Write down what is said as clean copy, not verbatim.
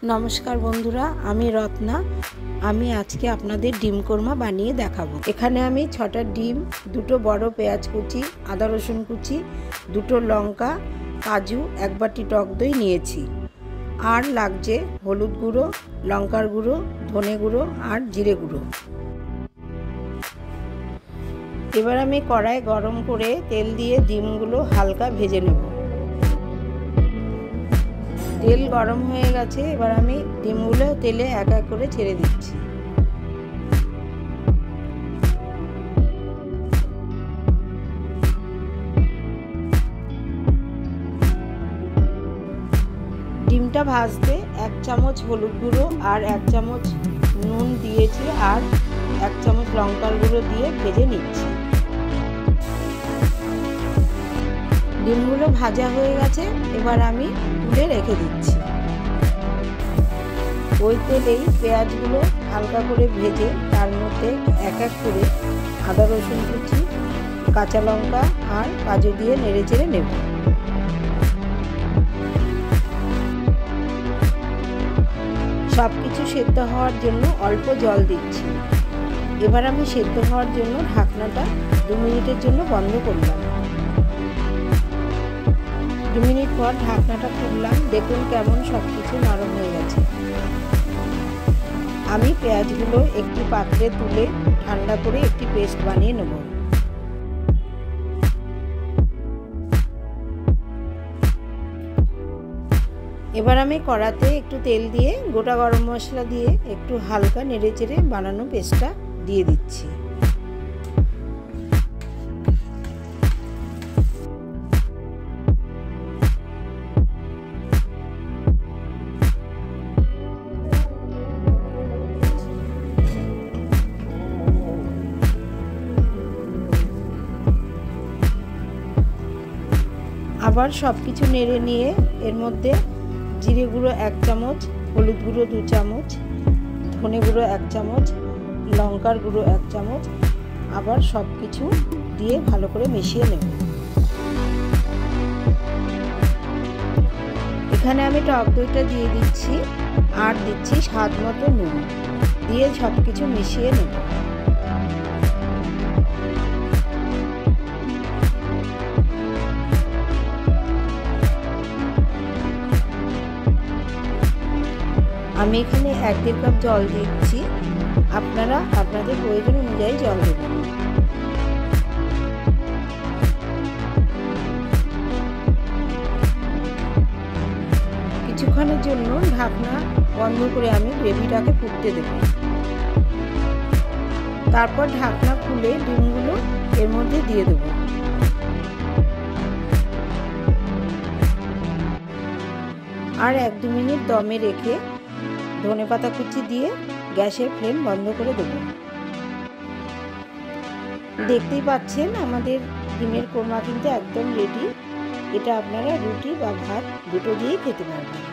नमस्कार बंधुरा आमी रत्ना। आमी आज के आपनादेर डिम कोरमा बानिए देखाबो। एखाने आमी 6टा डिम, दुटो बड़ो पेঁয়াজ कुचि, आदा रसुन कुचि, दुटो लंका, काजू, एक बाटी टक दई निয়েছি। আর লাগছে হলুদ গুঁড়ো, লঙ্কার গুঁড়ো, ধনে গুঁড়ো আর জিরে গুঁড়ো। এবার আমি কড়াই গরম করে তেল দিয়ে ডিমগুলো হালকা ভেজে নেব। তেল গরম হয়ে গেছে, এবার আমি ডিমগুলো তেলে এক এক করে ছেড়ে দিচ্ছি। ডিমটা ভাজতে 1 চামচ হলুদ গুঁড়ো আর 1 চামচ নুন দিয়েছি আর 1 চামচ লঙ্কার গুঁড়ো দিয়ে ভেজে নিচ্ছি। ডিমগুলো ভাজা হয়ে গেছে, এবার আমি তুলে রেখে দিচ্ছি। ওই তেলেই পেঁয়াজগুলো হালকা করে ভেজে তার মধ্যে এক এক করে আদা রসুন কুচি, কাঁচা লঙ্কা আর কাজু দিয়ে নেড়েচেড়ে নেব। সব কিছু সেদ্ধ হওয়ার জন্য অল্প জল দিচ্ছি। এবার আমি সেদ্ধ হওয়ার জন্য ঢাকনাটা 2 মিনিটের জন্য বন্ধ করলাম। 2 মিনিট পর ঢাকনাটা খুললাম, দেখুন কেমন সব কিছু নরম হয়ে গেছে। আমি পেঁয়াজগুলো একটি পাত্রে তুলে ঠান্ডা করে একটি পেস্ট বানিয়ে নেব। এবার আমি কড়াতে একটু তেল দিয়ে গোটা গরম মশলা দিয়ে একটু হালকা নেড়েচেড়ে বানানো পেস্টটা দিয়ে দিচ্ছি। আবার সব কিছু নেড়ে নিয়ে এর মধ্যে জিরে গুঁড়ো 1 চামচ, হলুদ গুঁড়ো 2 চামচ, ধনে গুঁড়ো 1 চামচ, লঙ্কার গুঁড়ো 1 চামচ, আবার সব কিছু দিয়ে ভালো করে মিশিয়ে নেব। এখানে আমি টক দইটা দিয়ে দিচ্ছি আর দিচ্ছি স্বাদ মতো নুন, দিয়ে সব কিছু মিশিয়ে নেব। আমি এখানে 1-1.5 কাপ জল দিচ্ছি, আপনারা আপনাদের প্রয়োজন অনুযায়ী জল দেবেন। কিছুক্ষণের জন্য ঢাকনা বন্ধ করে আমি গ্রেভিটাকে ফুটতে দেব। তারপর ঢাকনা খুলে ডিমগুলো এর মধ্যে দিয়ে দেব। আর 1-2 মিনিট দমে রেখে ধনেপাতা কুচি দিয়ে গ্যাসের ফ্লেম বন্ধ করে দেব। দেখতেই পাচ্ছেন আমাদের ডিমের কোরমা কিন্তু একদম রেডি। এটা আপনারা রুটি বা ভাত দুটো দিয়েই খেতে পারবেন।